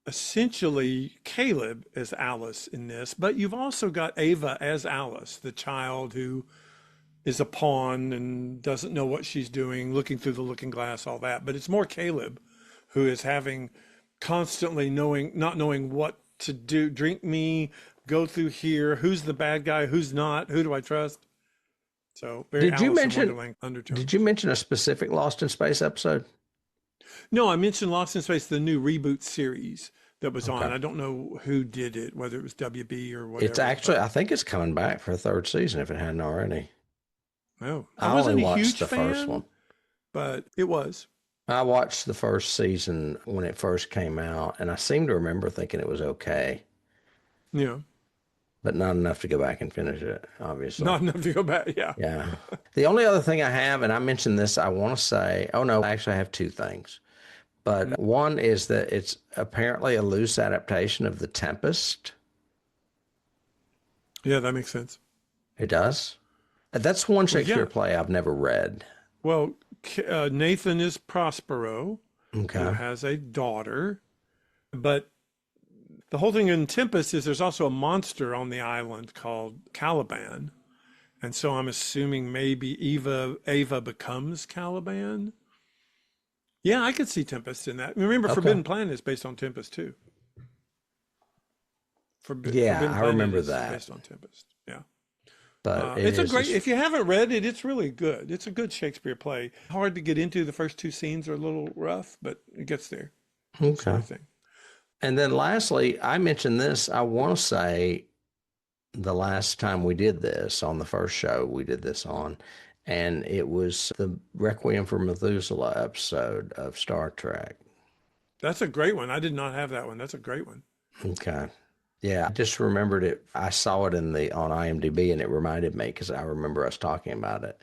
essentially Caleb is Alice in this, but you've also got Ava as Alice, the child who is a pawn and doesn't know what she's doing, looking through the looking glass, all that. But it's more Caleb who is having constantly not knowing what to do. Drink me, go through here. Who's the bad guy? Who's not? Who do I trust? So very Did you Alice in mention? Wonderland Did you undertones. mention a specific Lost in Space episode? No, I mentioned Lost in Space, the new reboot series that was on. Okay. I don't know who did it, whether it was WB or It's whatever, actually, but I think it's coming back for a third season if it hadn't already. no, I I only wasn't a watched huge the first one. fan, but it was. I watched the first season when it first came out, and I seem to remember thinking it was okay, Yeah, but not enough to go back and finish it, obviously. not enough to go back. Yeah. Yeah. The only other thing I have, and I mentioned this, I want to say, oh no, actually, I have two things. But one is that it's apparently a loose adaptation of The Tempest. Yeah, that makes sense. It does. That's one Well, Shakespeare yeah. play I've never read. Well, Nathan is Prospero, who Okay. has a daughter, but the whole thing in Tempest is there's also a monster on the island called Caliban. And so I'm assuming maybe Ava becomes Caliban. Yeah, I could see Tempest in that. Remember, Okay. Forbidden Planet is based on Tempest too. Yeah, Forbidden I Planet remember is that. based on Tempest. Yeah. But it It's a is great, just, if you haven't read it, it's really good. It's a good Shakespeare play. Hard to get into. The first two scenes are a little rough, but it gets there, sort okay. of thing. And then lastly, I mentioned this, I want to say the last time we did this on the first show we did this on, and it was the Requiem for Methuselah episode of Star Trek. That's a great one. I did not have that one. That's a great one. Okay. Yeah, I just remembered it. I saw it in the on IMDb and it reminded me because I remember us talking about it.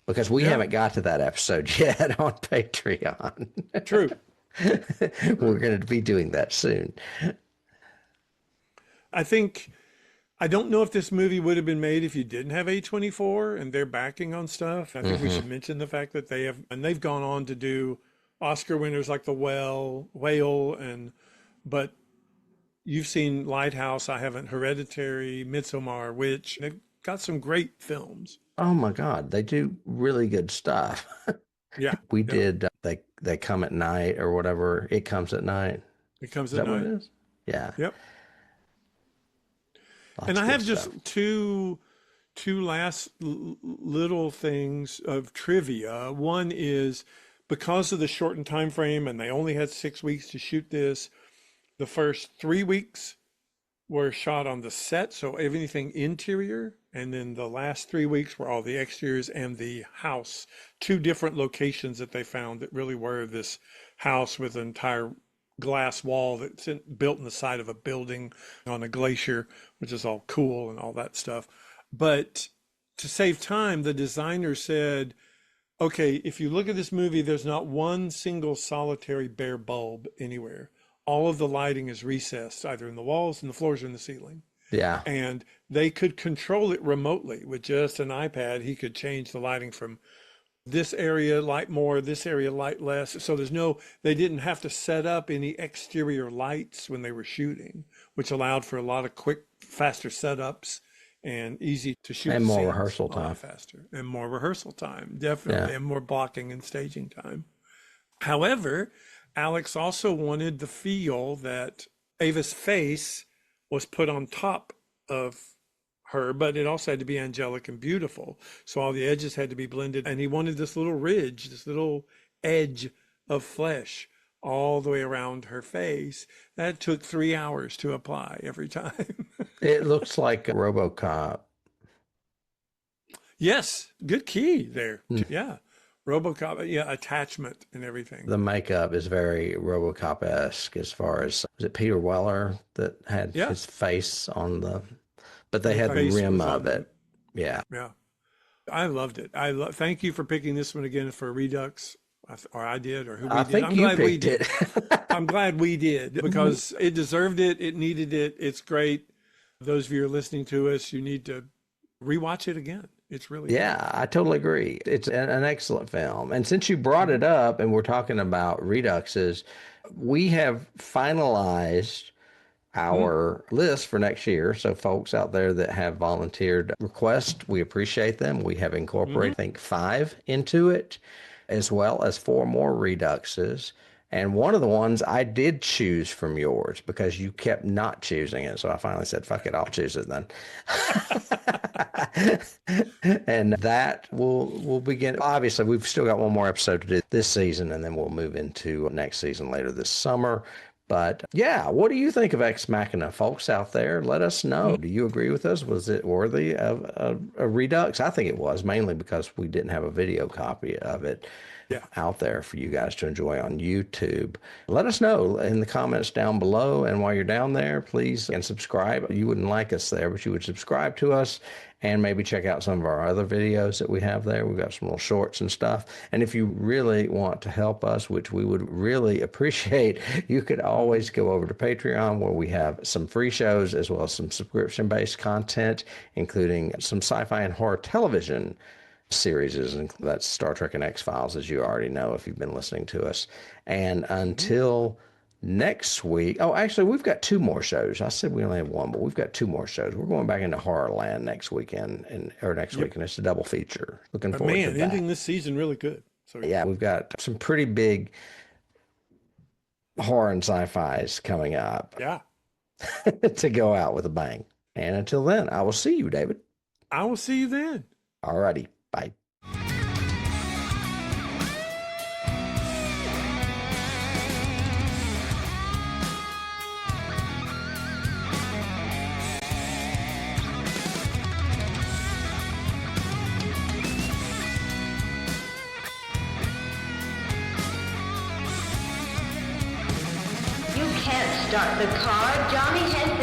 Because we Yeah, haven't got to that episode yet on Patreon. true. We're True. going to be doing that soon. I think I don't know if this movie would have been made if you didn't have A24 and they're backing on stuff. I think we Hmm. should mention the fact that they've gone on to do Oscar winners like Whale, but you've seen Lighthouse. I haven't. Hereditary, Midsommar, Witch. They've got some great films. Oh my God, they do really good stuff. Yeah, We yeah. did they come at night or whatever. It comes at night. It comes Is at that what night. it is? Yeah, Yep. And lots I of good have just stuff. two last little things of trivia. One is because of the shortened time frame and they only had 6 weeks to shoot this, the first 3 weeks were shot on the set, so everything interior, and then the last 3 weeks were all the exteriors and the house. Two different locations that they found that really were this house with an entire glass wall that's built in the side of a building on a glacier, which is all cool and all that stuff. But to save time, the designer said, okay, if you look at this movie, there's not one single solitary bare bulb anywhere. All of the lighting is recessed, either in the walls, in the floors, or in the ceiling. Yeah. And they could control it remotely with just an iPad. He could change the lighting from this area light more, this area light less. So they didn't have to set up any exterior lights when they were shooting, which allowed for a lot of quick, faster setups and easy to shoot And the more scenes rehearsal a time. lot faster and more rehearsal time, Yeah. definitely, and more blocking and staging time. However, Alex also wanted the feel that Ava's face was put on top of her, but it also had to be angelic and beautiful. So all the edges had to be blended. And he wanted this little ridge, this little edge of flesh all the way around her face. That took 3 hours to apply every time. It looks like a RoboCop. Yes, good key there. Hmm. Yeah. RoboCop, yeah, attachment and everything. The makeup is very RoboCop-esque as far as, was it Peter Weller that had Yeah, his face on the, but they the had the face rim was on of the, it. Yeah. yeah. I loved it. Thank you for picking this one again for Redux, or I did, or who I we did. think I'm you glad we picked did. it. I'm glad we did because it deserved it. It needed it. It's great. Those of you who are listening to us, you need to rewatch it again. It's really good. Yeah, I totally agree. It's an excellent film. And since you brought it up and we're talking about reduxes, we have finalized our list for next year. So folks out there that have volunteered requests, we appreciate them. We have incorporated, I think, 5 into it, as well as 4 more reduxes. And one of the ones I did choose from yours because you kept not choosing it. So I finally said, fuck it, I'll choose it then. And that will begin. Obviously, we've still got one more episode to do this season, and then we'll move into next season later this summer. But yeah, what do you think of Ex Machina, folks out there? Let us know. Do you agree with us? Was it worthy of a redux? I think it was, mainly because we didn't have a video copy of it out there for you guys to enjoy on YouTube. Let us know in the comments down below. And while you're down there, please and subscribe. You wouldn't like us there, but you would subscribe to us and maybe check out some of our other videos that we have there. We've got some little shorts and stuff. And if you really want to help us, which we would really appreciate, you could always go over to Patreon, where we have some free shows as well as some subscription-based content, including some sci-fi and horror television series, and that's Star Trek and X-Files, as you already know if you've been listening to us. And until next week, oh, actually, we've got 2 more shows. I said we only have 1, but we've got 2 more shows. We're going back into Horrorland next weekend, or next week, and it's a double feature. Looking forward to that. Ending this season really good. So yeah, we've got some pretty big horror and sci-fis coming up. Yeah. To go out with a bang. And until then, I will see you, David. I will see you then. All righty. Bye. You can't start the car. Johnny has